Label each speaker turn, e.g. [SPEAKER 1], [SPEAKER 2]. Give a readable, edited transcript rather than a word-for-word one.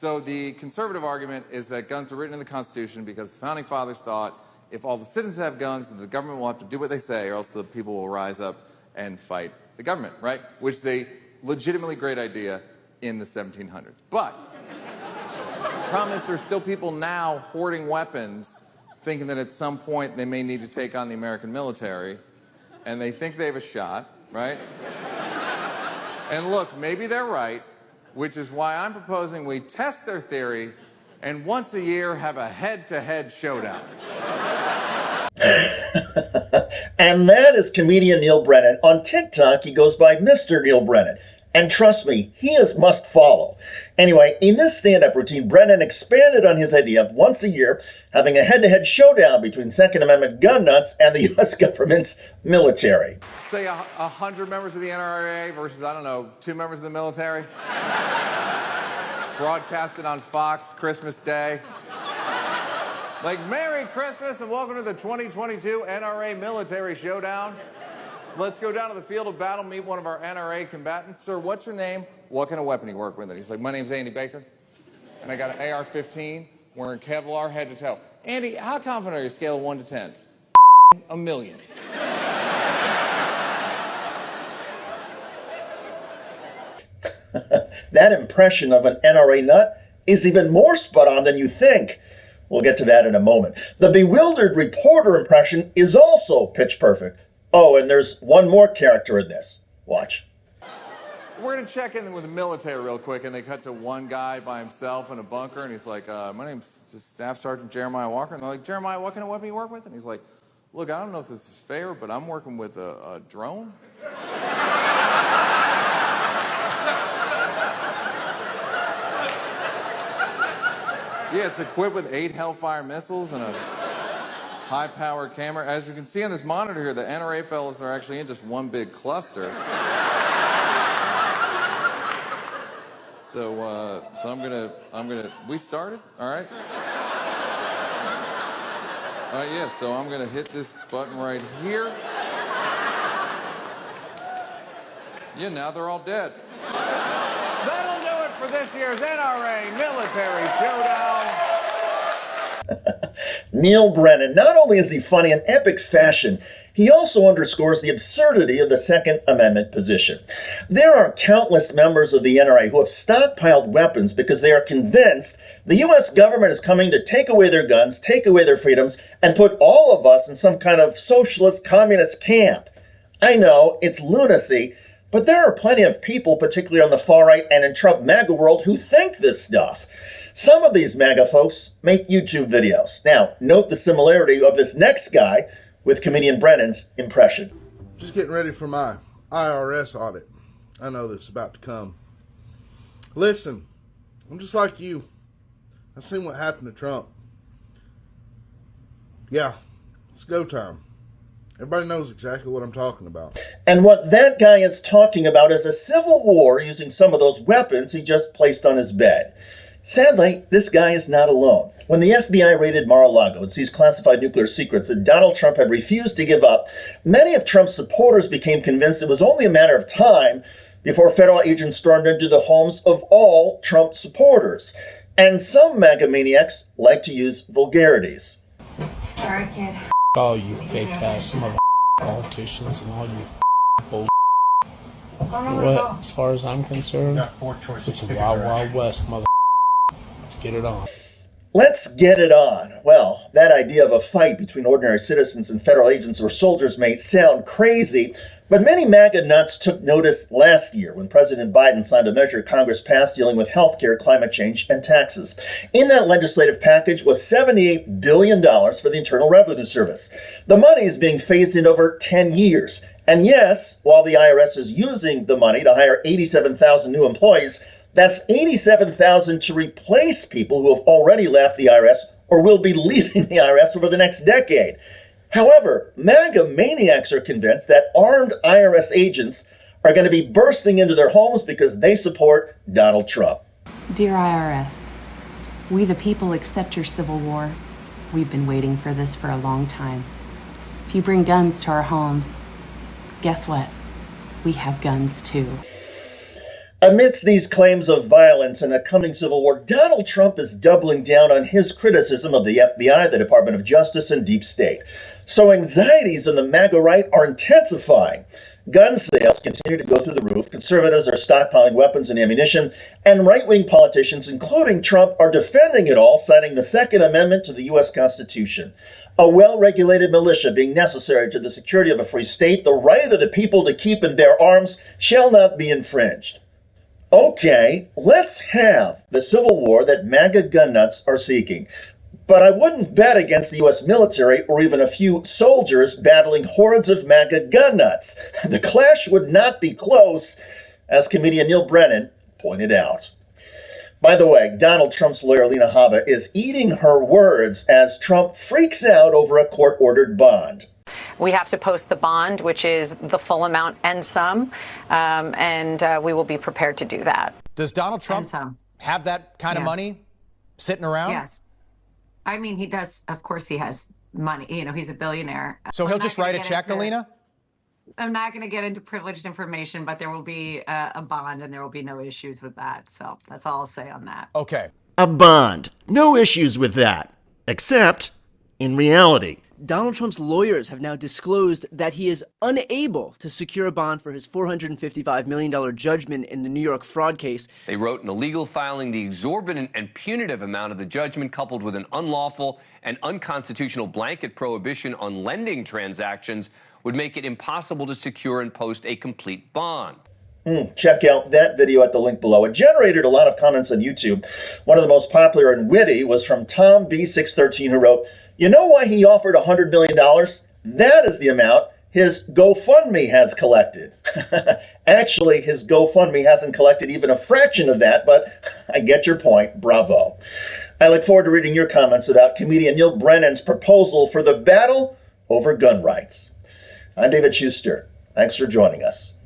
[SPEAKER 1] So the conservative argument is that guns were written in the Constitution because the Founding Fathers thought if all the citizens have guns, then the government will have to do what they say, or else the people will rise up and fight the government, right? Which is a legitimately great idea in the 1700s. But the problem is there's still people now hoarding weapons, thinking that at some point they may need to take on the American military, and they think they have a shot, right? And look, maybe they're right, which is why I'm proposing we test their theory and once a year have a head-to-head showdown.
[SPEAKER 2] And that is comedian Neil Brennan. On TikTok, he goes by Mr. Neil Brennan. And trust me, he is must follow. Anyway, in this stand-up routine, Brennan expanded on his idea of once a year having a head-to-head showdown between Second Amendment gun nuts and the U.S. government's military.
[SPEAKER 1] Say 100 members of the NRA versus, I don't know, 2 members of the military. Broadcasted on Fox Christmas Day. Like, Merry Christmas and welcome to the 2022 NRA Military Showdown. Let's go down to the field of battle, meet one of our NRA combatants. Sir, what's your name? What kind of weapon do you work with? And he's like, my name's Andy Baker, and I got an AR-15, wearing Kevlar head to toe. Andy, how confident are you, scale of 1 to 10? A million.
[SPEAKER 2] That impression of an NRA nut is even more spot on than you think. We'll get to that in a moment. The bewildered reporter impression is also pitch perfect. Oh, and there's one more character in this. Watch.
[SPEAKER 1] We're going to check in with the military real quick, and they cut to one guy by himself in a bunker, and he's like, my name's Staff Sergeant Jeremiah Walker. And they're like, Jeremiah, what kind of weapon do you work with? And he's like, look, I don't know if this is fair, but I'm working with a drone. Yeah, it's equipped with 8 Hellfire missiles and a high-powered camera. As you can see on this monitor here, the NRA fellas are actually in just one big cluster. So I'm gonna. We started, all right? All right, yeah. So I'm gonna hit this button right here. Yeah, now they're all dead. That'll do it for this year's NRA Military Showdown.
[SPEAKER 2] Neil Brennan, not only is he funny in epic fashion, he also underscores the absurdity of the Second Amendment position. There are countless members of the NRA who have stockpiled weapons because they are convinced the U.S. government is coming to take away their guns, take away their freedoms, and put all of us in some kind of socialist communist camp. I know, it's lunacy, but there are plenty of people, particularly on the far right and in Trump MAGA world, who think this stuff. Some of these MAGA folks make YouTube videos. Now, note the similarity of this next guy with comedian Brennan's impression.
[SPEAKER 3] Just getting ready for my IRS audit. I know this is about to come. Listen, I'm just like you. I've seen what happened to Trump. Yeah, it's go time. Everybody knows exactly what I'm talking about.
[SPEAKER 2] And what that guy is talking about is a civil war using some of those weapons he just placed on his bed. Sadly, this guy is not alone. When the FBI raided Mar-a-Lago and seized classified nuclear secrets that Donald Trump had refused to give up, many of Trump's supporters became convinced it was only a matter of time before federal agents stormed into the homes of all Trump supporters. And some MAGA maniacs like to use vulgarities.
[SPEAKER 4] All right, kid.
[SPEAKER 5] All you fake ass mother politicians and all you bull. What, as far as I'm concerned, it's a wild, wild west, mother. Let's get it on.
[SPEAKER 2] Let's get it on. Well, that idea of a fight between ordinary citizens and federal agents or soldiers may sound crazy, but many MAGA nuts took notice last year when President Biden signed a measure Congress passed dealing with healthcare, climate change, and taxes. In that legislative package was $78 billion for the Internal Revenue Service. The money is being phased in over 10 years. And yes, while the IRS is using the money to hire 87,000 new employees, that's 87,000 to replace people who have already left the IRS or will be leaving the IRS over the next decade. However, MAGA maniacs are convinced that armed IRS agents are going to be bursting into their homes because they support Donald Trump.
[SPEAKER 6] Dear IRS, we the people accept your civil war. We've been waiting for this for a long time. If you bring guns to our homes, guess what? We have guns too.
[SPEAKER 2] Amidst these claims of violence and a coming civil war, Donald Trump is doubling down on his criticism of the FBI, the Department of Justice, and Deep State. So anxieties in the MAGA right are intensifying. Gun sales continue to go through the roof, conservatives are stockpiling weapons and ammunition, and right-wing politicians, including Trump, are defending it all, citing the Second Amendment to the U.S. Constitution. A well-regulated militia being necessary to the security of a free state, the right of the people to keep and bear arms shall not be infringed. Okay, let's have the civil war that MAGA gun nuts are seeking. But I wouldn't bet against the U.S. military or even a few soldiers battling hordes of MAGA gun nuts. The clash would not be close, as comedian Neil Brennan pointed out. By the way, Donald Trump's lawyer, Lena Habba, is eating her words as Trump freaks out over a court-ordered bond.
[SPEAKER 4] We have to post the bond, which is the full amount and some, and we will be prepared to do that.
[SPEAKER 7] Does Donald Trump have that kind of money sitting around?
[SPEAKER 8] Yes. I mean, he does. Of course, he has money. You know, he's a billionaire.
[SPEAKER 7] So he'll just write a check, Alina?
[SPEAKER 8] I'm not going to get into privileged information, but there will be a bond and there will be no issues with that. So that's all I'll say on that.
[SPEAKER 7] Okay.
[SPEAKER 2] A bond. No issues with that. Except in reality.
[SPEAKER 9] Donald Trump's lawyers have now disclosed that he is unable to secure a bond for his $455 million judgment in the New York fraud case.
[SPEAKER 10] They wrote in a legal filing the exorbitant and punitive amount of the judgment, coupled with an unlawful and unconstitutional blanket prohibition on lending transactions, would make it impossible to secure and post a complete bond.
[SPEAKER 2] Check out that video at the link below. It generated a lot of comments on YouTube. One of the most popular and witty was from Tom B613, who wrote, "You know why he offered $100 million? That is the amount his GoFundMe has collected." Actually, his GoFundMe hasn't collected even a fraction of that, but I get your point. Bravo. I look forward to reading your comments about comedian Neil Brennan's proposal for the battle over gun rights. I'm David Shuster. Thanks for joining us.